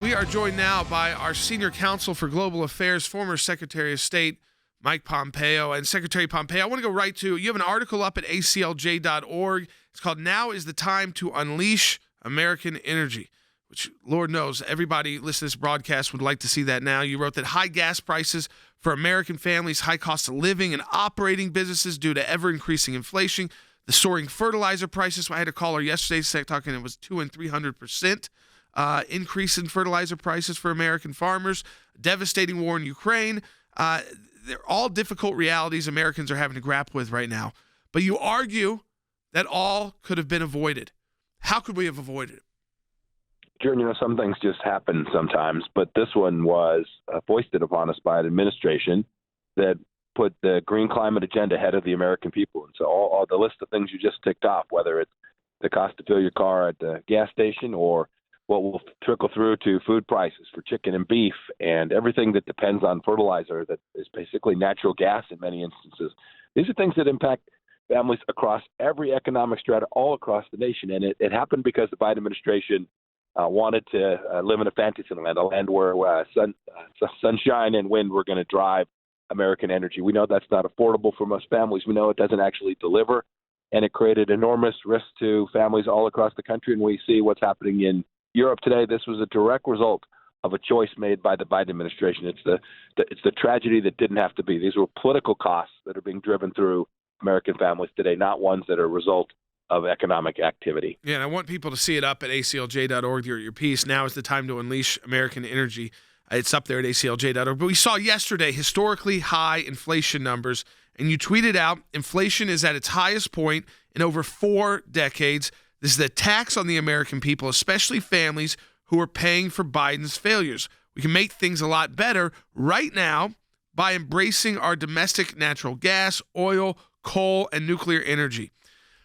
We are joined now by our Senior Counsel for Global Affairs, former Secretary of State, Mike Pompeo. And Secretary Pompeo, I want to go right to, you have an article up at ACLJ.org. It's called Now is the Time to Unleash American Energy, which, Lord knows, everybody listening to this broadcast would like to see that now. You wrote that high gas prices for American families, high cost of living and operating businesses due to ever-increasing inflation, the soaring fertilizer prices. I had a caller yesterday talking it was 200% and 300%. Increase in fertilizer prices for American farmers, devastating war in Ukraine. They're all difficult realities Americans are having to grapple with right now. But you argue that all could have been avoided. How could we have avoided it? Jordan, some things just happen sometimes, but this one was foisted upon us by an administration that put the green climate agenda ahead of the American people. And so all the list of things you just ticked off, whether it's the cost to fill your car at the gas station or what will trickle through to food prices for chicken and beef and everything that depends on fertilizer that is basically natural gas in many instances. These are things that impact families across every economic strata all across the nation. And it happened because the Biden administration wanted to live in a fantasy land, a land where sunshine and wind were going to drive American energy. We know that's not affordable for most families. We know it doesn't actually deliver, and it created enormous risk to families all across the country. And we see what's happening in Europe today. This was a direct result of a choice made by the Biden administration. It's the tragedy that didn't have to be. These were political costs that are being driven through American families today, not ones that are a result of economic activity. Yeah, and I want people to see it up at aclj.org, your piece. Now is the time to unleash American energy. It's up there at aclj.org. But we saw yesterday historically high inflation numbers, and you tweeted out, inflation is at its highest point in over 4 decades. This is a tax on the American people, especially families who are paying for Biden's failures. We can make things a lot better right now by embracing our domestic natural gas, oil, coal, and nuclear energy.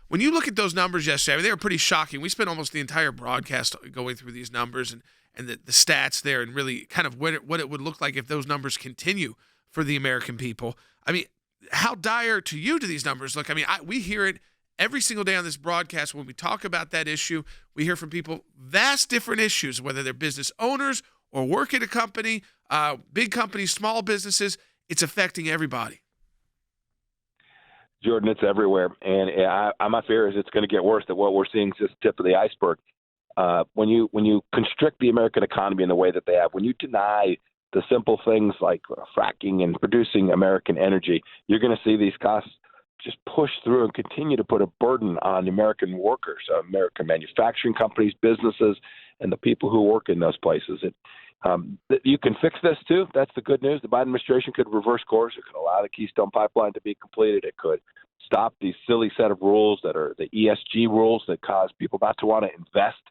When you look at those numbers yesterday, they were pretty shocking. We spent almost the entire broadcast going through these numbers and the stats there and really kind of what it would look like if those numbers continue for the American people. I mean, how dire to you do these numbers look? I mean, we hear it every single day on this broadcast. When we talk about that issue, we hear from people vast different issues, whether they're business owners or work at a company, big companies, small businesses. It's affecting everybody. Jordan, it's everywhere. And my fear is it's going to get worse, that what we're seeing is just the tip of the iceberg. When you constrict the American economy in the way that they have, when you deny the simple things like fracking and producing American energy, you're going to see these costs just push through and continue to put a burden on American workers, American manufacturing companies, businesses, and the people who work in those places. You can fix this too. That's the good news. The Biden administration could reverse course. It could allow the Keystone Pipeline to be completed. It could stop these silly set of rules that are the ESG rules that cause people not to want to invest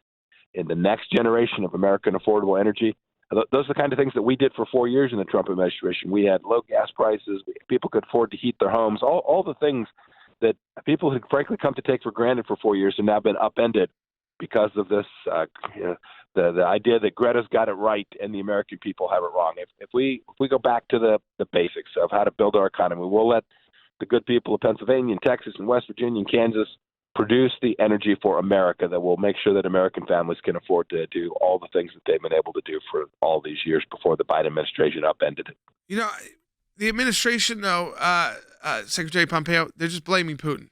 in the next generation of American affordable energy. Those are the kind of things that we did for 4 years in the Trump administration. We had low gas prices. People could afford to heat their homes. All the things that people had frankly come to take for granted for 4 years have now been upended because of this, the idea that Greta's got it right and the American people have it wrong. If we go back to the basics of how to build our economy, we'll let the good people of Pennsylvania and Texas and West Virginia and Kansas produce the energy for America that will make sure that American families can afford to do all the things that they've been able to do for all these years before the Biden administration upended it. You know, the administration, though, Secretary Pompeo, they're just blaming Putin.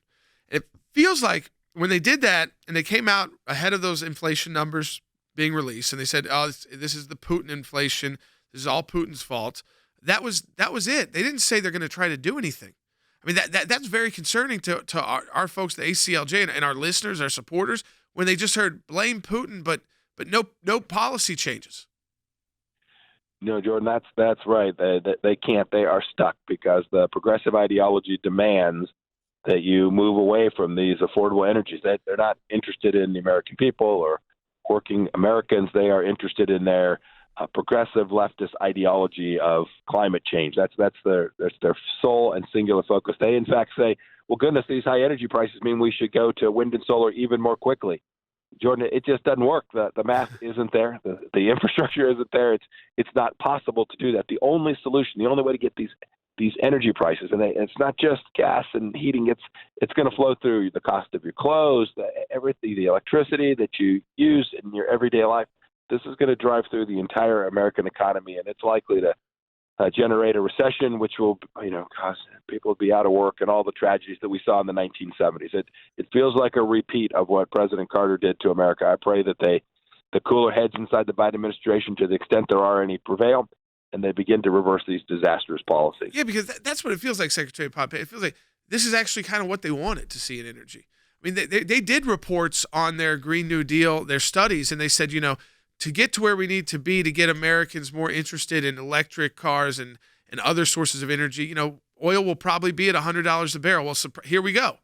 It feels like when they did that and they came out ahead of those inflation numbers being released and they said, oh, this is the Putin inflation, this is all Putin's fault, that was it. They didn't say they're going to try to do anything. I mean, that's very concerning to our folks, the ACLJ, and our listeners, our supporters, when they just heard blame Putin, but no policy changes. No, Jordan, that's right. They can't. They are stuck because the progressive ideology demands that you move away from these affordable energies. They're not interested in the American people or working Americans. They are interested in their progressive leftist ideology of climate change. That's their sole and singular focus. They, in fact, say, well, goodness, these high energy prices mean we should go to wind and solar even more quickly. Jordan, it just doesn't work. The math isn't there. The infrastructure isn't there. It's not possible to do that. The only solution, the only way to get these energy prices, and it's not just gas and heating. It's going to flow through the cost of your clothes, everything, the electricity that you use in your everyday life. this is going to drive through the entire American economy, and it's likely to generate a recession, which will, cause people to be out of work and all the tragedies that we saw in the 1970s. It feels like a repeat of what President Carter did to America. I pray that the cooler heads inside the Biden administration, to the extent there are any, prevail, and they begin to reverse these disastrous policies. Yeah, because that's what it feels like, Secretary Pompeo. It feels like this is actually kind of what they wanted to see in energy. I mean, they did reports on their Green New Deal, their studies, and they said, to get to where we need to be to get Americans more interested in electric cars and other sources of energy, oil will probably be at $100 a barrel. Well, here we go.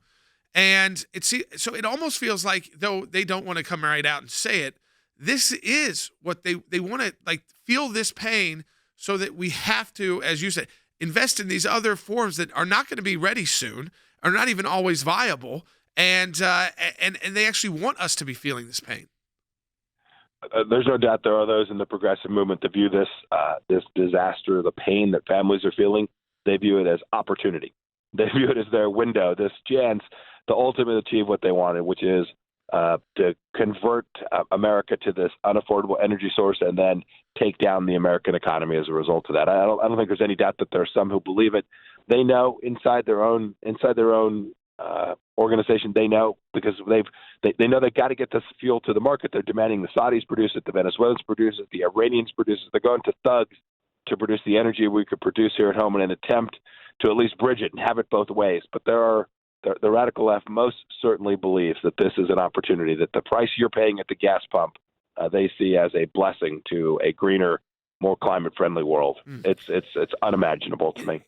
And so it almost feels like, though they don't want to come right out and say it, this is what they want to feel this pain, so that we have to, as you said, invest in these other forms that are not going to be ready soon, are not even always viable, and they actually want us to be feeling this pain. There's no doubt there are those in the progressive movement that view this disaster, the pain that families are feeling, they view it as opportunity. They view it as their window, this chance to ultimately achieve what they wanted, which is to convert America to this unaffordable energy source and then take down the American economy as a result of that. I don't think there's any doubt that there are some who believe it. They know inside their own organization. They know, because they know they've got to get this fuel to the market. They're demanding the Saudis produce it, the Venezuelans produce it, the Iranians produce it. They're going to thugs to produce the energy we could produce here at home in an attempt to at least bridge it and have it both ways. But the radical left most certainly believes that this is an opportunity, that the price you're paying at the gas pump, they see as a blessing to a greener, more climate-friendly world. It's unimaginable to me.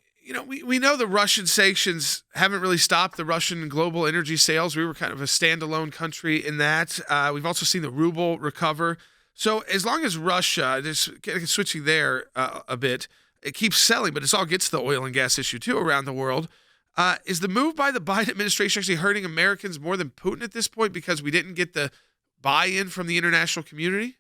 We know the Russian sanctions haven't really stopped the Russian global energy sales. We were kind of a standalone country in that. We've also seen the ruble recover. So as long as Russia, just switching there a bit, it keeps selling, but it all gets the oil and gas issue too around the world. Is the move by the Biden administration actually hurting Americans more than Putin at this point, because we didn't get the buy-in from the international community?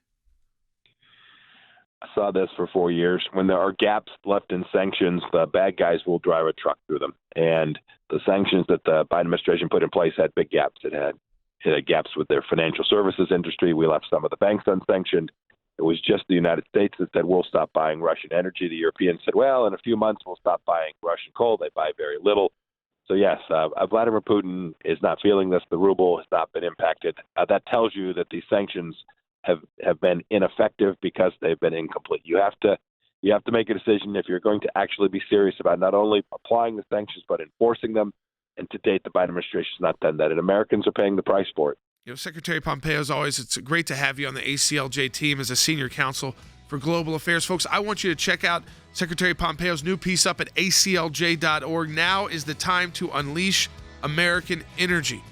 I saw this for 4 years. When there are gaps left in sanctions, the bad guys will drive a truck through them. And the sanctions that the Biden administration put in place had big gaps. It had gaps with their financial services industry. We left some of the banks unsanctioned. It was just the United States that said, we'll stop buying Russian energy. The Europeans said, well, in a few months, we'll stop buying Russian coal. They buy very little. So, yes, Vladimir Putin is not feeling this. The ruble has not been impacted. That tells you that these sanctions have been ineffective because they've been incomplete. You have to make a decision if you're going to actually be serious about not only applying the sanctions but enforcing them. And to date, the Biden administration has not done that, and Americans are paying the price for it. Secretary Pompeo, as always, it's great to have you on the ACLJ team as a senior counsel for Global Affairs. Folks, I want you to check out Secretary Pompeo's new piece up at aclj.org. Now is the time to unleash American energy.